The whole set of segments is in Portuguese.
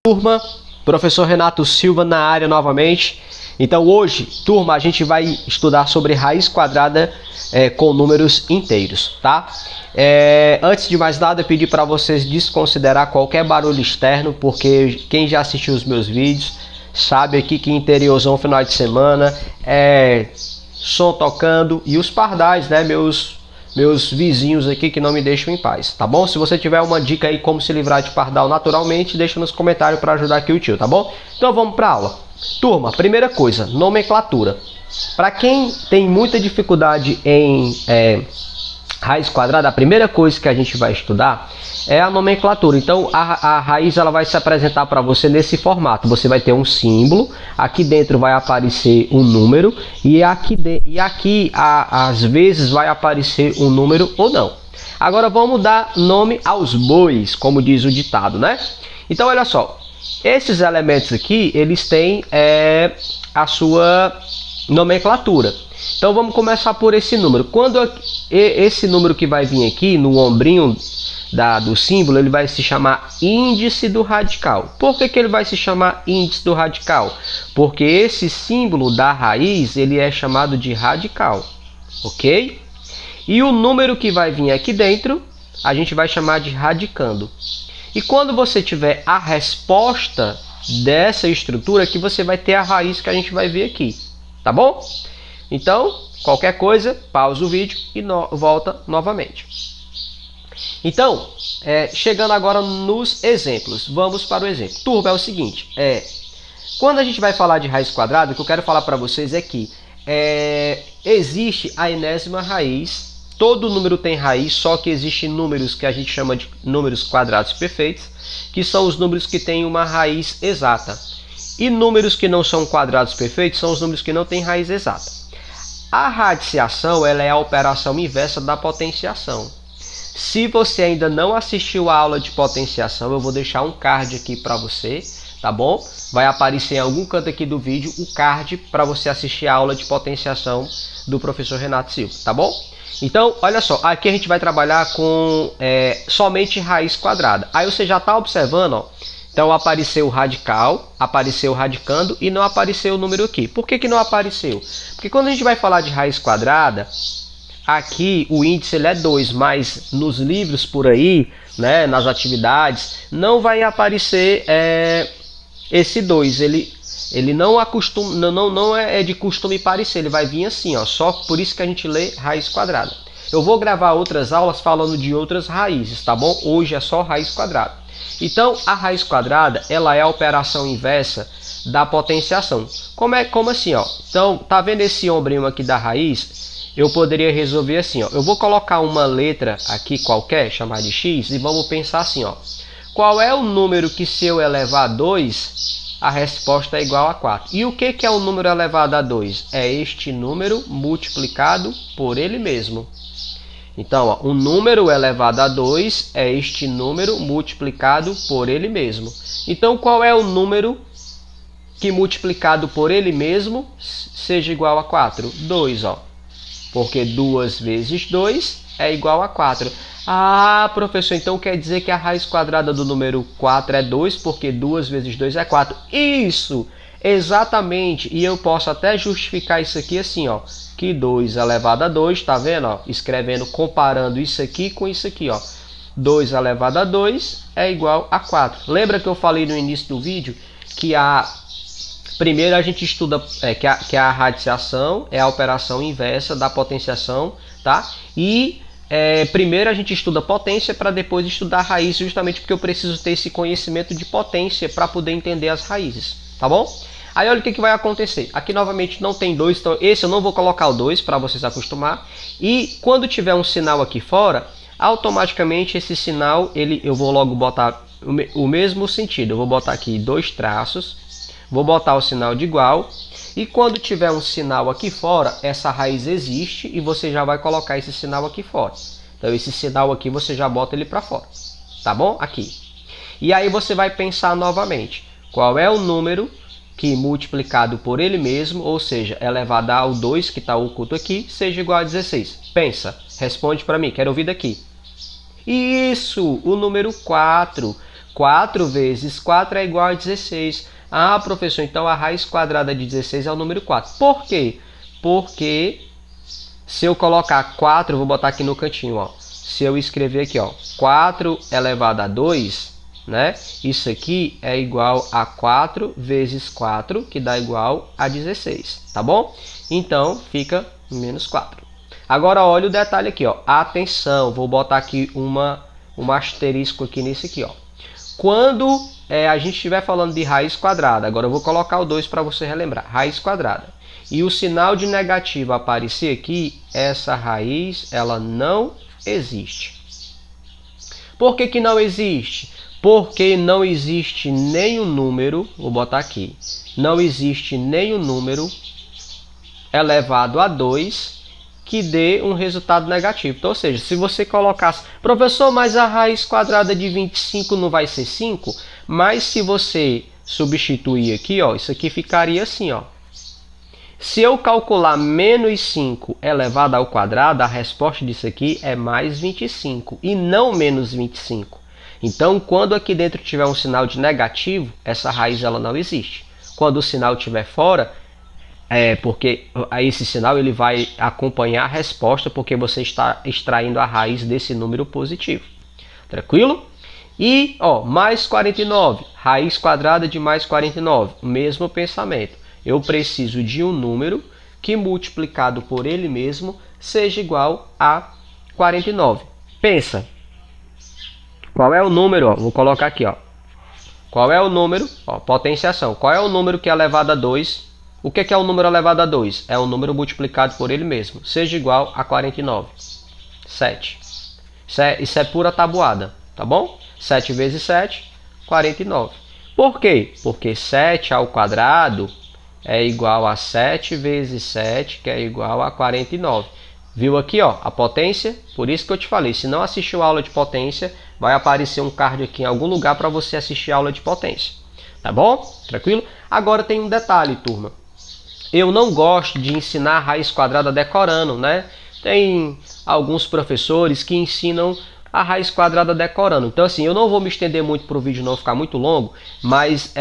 Turma, professor Renato Silva na área novamente. Então hoje, turma, a gente vai estudar sobre raiz quadrada com números inteiros, tá? Antes de mais nada, eu pedi para vocês desconsiderar qualquer barulho externo, porque quem já assistiu os meus vídeos sabe aqui que interiorzão final de semana som tocando e os pardais, né, meus vizinhos aqui que não me deixam em paz, tá bom? Se você tiver uma dica aí como se livrar de pardal naturalmente, deixa nos comentários para ajudar aqui o tio, tá bom? Então vamos para aula. Turma, primeira coisa, nomenclatura. Para quem tem muita dificuldade em raiz quadrada, a primeira coisa que a gente vai estudar é a nomenclatura. Então a raiz ela vai se apresentar para você nesse formato. Você vai ter um símbolo, aqui dentro vai aparecer um número e aqui às vezes vai aparecer um número ou não. Agora vamos dar nome aos bois, como diz o ditado, né? Então olha só, esses elementos aqui eles têm a sua nomenclatura. Então vamos começar por esse número. Quando esse número que vai vir aqui no ombrinho do símbolo, ele vai se chamar índice do radical. Por que ele vai se chamar índice do radical? Porque esse símbolo da raiz ele é chamado de radical, ok? E o número que vai vir aqui dentro a gente vai chamar de radicando. E quando você tiver a resposta dessa estrutura que você vai ter a raiz que a gente vai ver aqui, tá bom? Então, qualquer coisa, pausa o vídeo e volta novamente. Então, chegando agora nos exemplos, vamos para o exemplo. Turma, é o seguinte, quando a gente vai falar de raiz quadrada, o que eu quero falar para vocês é que existe a enésima raiz. Todo número tem raiz, só que existem números que a gente chama de números quadrados perfeitos, que são os números que têm uma raiz exata. E números que não são quadrados perfeitos são os números que não têm raiz exata. A radiciação ela é a operação inversa da potenciação. Se você ainda não assistiu a aula de potenciação, eu vou deixar um card aqui para você, tá bom? Vai aparecer em algum canto aqui do vídeo o card para você assistir a aula de potenciação do professor Renato Silva, tá bom? Então, olha só, aqui a gente vai trabalhar com somente raiz quadrada. Aí você já está observando, ó. Então apareceu o radical, apareceu o radicando e não apareceu o número aqui. Por que não apareceu? Porque quando a gente vai falar de raiz quadrada, aqui o índice ele é 2, mas nos livros por aí, né, nas atividades, não vai aparecer esse 2. Ele não é de costume parecer, ele vai vir assim, ó, só por isso que a gente lê raiz quadrada. Eu vou gravar outras aulas falando de outras raízes, tá bom? Hoje é só raiz quadrada. Então, a raiz quadrada, ela é a operação inversa da potenciação. Como assim, ó? Então, tá vendo esse ombrinho aqui da raiz? Eu poderia resolver assim, ó. Eu vou colocar uma letra aqui qualquer, chamar de x, e vamos pensar assim, ó. Qual é o número que se eu elevar a 2, a resposta é igual a 4? E o que é o número elevado a 2? É este número multiplicado por ele mesmo. Então, ó, um número elevado a 2 é este número multiplicado por ele mesmo. Então, qual é o número que multiplicado por ele mesmo seja igual a 4? 2, ó. Porque 2 vezes 2 é igual a 4. Ah, professor, então quer dizer que a raiz quadrada do número 4 é 2, porque 2 vezes 2 é 4. Isso! Exatamente, e eu posso até justificar isso aqui assim, ó, que 2 elevado a 2, tá vendo, ó, escrevendo, comparando isso aqui com isso aqui, ó, 2 elevado a 2 é igual a 4. Lembra que eu falei no início do vídeo que primeiro a gente estuda que a radiciação é a operação inversa da potenciação, tá? E primeiro a gente estuda potência para depois estudar raiz, justamente porque eu preciso ter esse conhecimento de potência para poder entender as raízes, tá bom? Aí olha o que vai acontecer. Aqui novamente não tem 2, então esse eu não vou colocar o 2 para vocês acostumar. E quando tiver um sinal aqui fora, automaticamente esse sinal, eu vou logo botar o mesmo sentido. Eu vou botar aqui 2 traços, vou botar o sinal de igual. E quando tiver um sinal aqui fora, essa raiz existe e você já vai colocar esse sinal aqui fora. Então esse sinal aqui você já bota ele para fora, tá bom? Aqui. E aí você vai pensar novamente. Qual é o número que multiplicado por ele mesmo, ou seja, elevado ao 2 que está oculto aqui, seja igual a 16? Pensa, responde para mim, quero ouvir daqui. Isso, o número 4. 4 vezes 4 é igual a 16. Ah, professor, então a raiz quadrada de 16 é o número 4. Por quê? Porque se eu colocar 4, vou botar aqui no cantinho, ó. Se eu escrever aqui, ó, 4 elevado a 2, né? Isso aqui é igual a 4 vezes 4, que dá igual a 16, tá bom? Então, fica menos 4. Agora, olha o detalhe aqui, ó. Atenção, vou botar aqui um asterisco aqui nesse aqui, ó. Quando a gente estiver falando de raiz quadrada, agora eu vou colocar o 2 para você relembrar. Raiz quadrada. E o sinal de negativo aparecer aqui, essa raiz, ela não existe. Por que que não existe? Porque não existe nenhum número, vou botar aqui, não existe nenhum número elevado a 2 que dê um resultado negativo. Então, ou seja, se você colocasse, professor, mas a raiz quadrada de 25 não vai ser 5? Mas se você substituir aqui, ó, isso aqui ficaria assim, ó. Se eu calcular menos 5 elevado ao quadrado, a resposta disso aqui é mais 25 e não menos 25. Então, quando aqui dentro tiver um sinal de negativo, essa raiz ela não existe. Quando o sinal estiver fora, porque esse sinal ele vai acompanhar a resposta, porque você está extraindo a raiz desse número positivo. Tranquilo? E, ó, mais 49, raiz quadrada de mais 49, mesmo pensamento. Eu preciso de um número que multiplicado por ele mesmo seja igual a 49. Pensa. Qual é o número? Ó, vou colocar aqui, ó. Qual é o número? Ó, potenciação. Qual é o número que é elevado a 2? O que é o número elevado a 2? É um número multiplicado por ele mesmo. Seja igual a 49. 7. Isso é pura tabuada, tá bom? 7 vezes 7, 49. Por quê? Porque 7 ao quadrado é igual a 7 vezes 7, que é igual a 49. Viu aqui, ó, a potência? Por isso que eu te falei, se não assistiu a aula de potência, vai aparecer um card aqui em algum lugar para você assistir a aula de potência. Tá bom? Tranquilo? Agora tem um detalhe, turma. Eu não gosto de ensinar raiz quadrada decorando, né? Tem alguns professores que ensinam a raiz quadrada decorando. Então, assim, eu não vou me estender muito para o vídeo não ficar muito longo, mas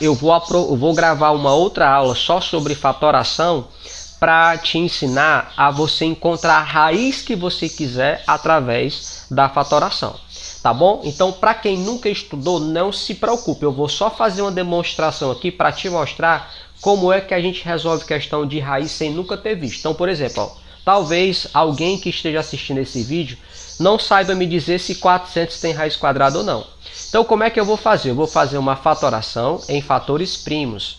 eu vou gravar uma outra aula só sobre fatoração para te ensinar a você encontrar a raiz que você quiser através da fatoração. Tá bom? Então, para quem nunca estudou, não se preocupe. Eu vou só fazer uma demonstração aqui para te mostrar como é que a gente resolve questão de raiz sem nunca ter visto. Então, por exemplo, ó, talvez alguém que esteja assistindo esse vídeo não saiba me dizer se 400 tem raiz quadrada ou não. Então, como é que eu vou fazer? Eu vou fazer uma fatoração em fatores primos.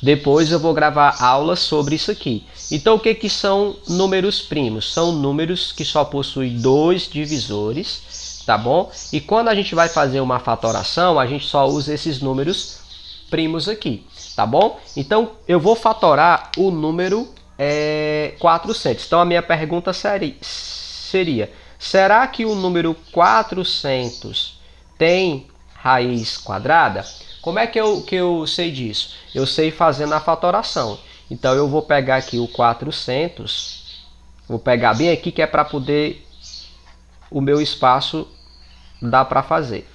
Depois eu vou gravar aulas sobre isso aqui. Então, o que são números primos? São números que só possuem 2 divisores, tá bom? E quando a gente vai fazer uma fatoração, a gente só usa esses números primos aqui, tá bom? Então, eu vou fatorar o número 400. Então, a minha pergunta seria, será que o número 400 tem raiz quadrada? Como é que eu sei disso? Eu sei fazendo a fatoração. Então, eu vou pegar aqui o 400, vou pegar bem aqui que é para poder o meu espaço dar para fazer.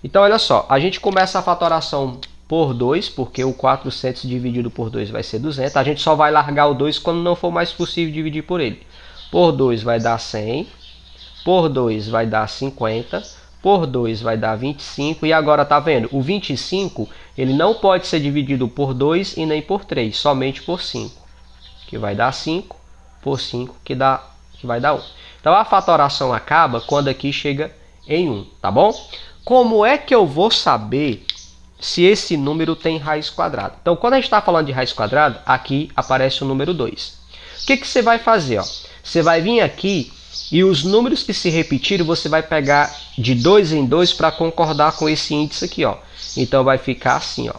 Então, olha só, a gente começa a fatoração por 2, porque o 400 dividido por 2 vai ser 200. A gente só vai largar o 2 quando não for mais possível dividir por ele. Por 2 vai dar 100, por 2 vai dar 50, por 2 vai dar 25. E agora, tá vendo? O 25, ele não pode ser dividido por 2 e nem por 3, somente por 5. Que vai dar 5, por 5, que vai dar 1. Então, a fatoração acaba quando aqui chega em 1, tá bom? Como é que eu vou saber se esse número tem raiz quadrada? Então, quando a gente está falando de raiz quadrada, aqui aparece o número 2. O que você vai fazer? Ó? Você vai vir aqui e os números que se repetirem, você vai pegar de 2 em 2 para concordar com esse índice aqui. Ó. Então, vai ficar assim. Ó.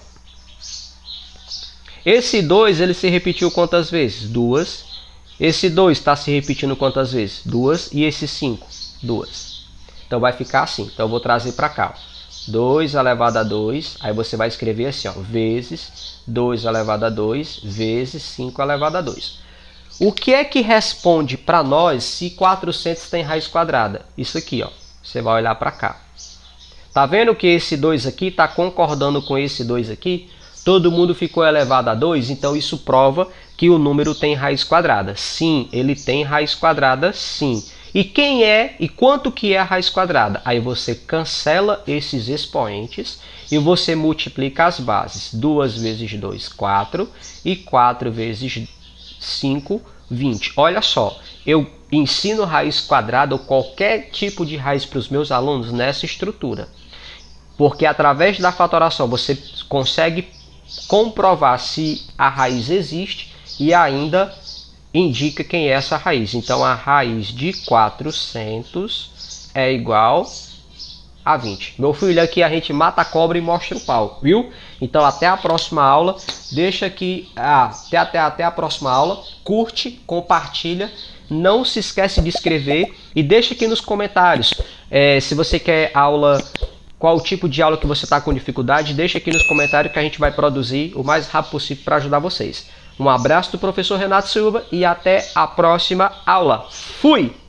Esse 2, ele se repetiu quantas vezes? 2. Esse 2 está se repetindo quantas vezes? 2. E esse 5? 2. Então, vai ficar assim. Então, eu vou trazer para cá. Ó. 2 elevado a 2, aí você vai escrever assim, ó, vezes 2 elevado a 2, vezes 5 elevado a 2. O que é que responde para nós se 400 tem raiz quadrada? Isso aqui, ó. Você vai olhar para cá. Tá vendo que esse 2 aqui está concordando com esse 2 aqui? Todo mundo ficou elevado a 2, então isso prova que o número tem raiz quadrada. Sim, ele tem raiz quadrada, sim. E quem é e quanto que é a raiz quadrada? Aí você cancela esses expoentes e você multiplica as bases. 2 vezes 2, 4. E 4 vezes 5, 20. Olha só, eu ensino raiz quadrada ou qualquer tipo de raiz para os meus alunos nessa estrutura. Porque através da fatoração você consegue comprovar se a raiz existe e ainda indica quem é essa raiz. Então, a raiz de 400 é igual a 20. Meu filho, aqui a gente mata a cobra e mostra o pau, viu? Então, até a próxima aula. Deixa aqui, até a próxima aula. Curte, compartilha. Não se esquece de inscrever e deixa aqui nos comentários se você quer aula, qual o tipo de aula que você está com dificuldade. Deixa aqui nos comentários que a gente vai produzir o mais rápido possível para ajudar vocês. Um abraço do professor Renato Silva e até a próxima aula. Fui!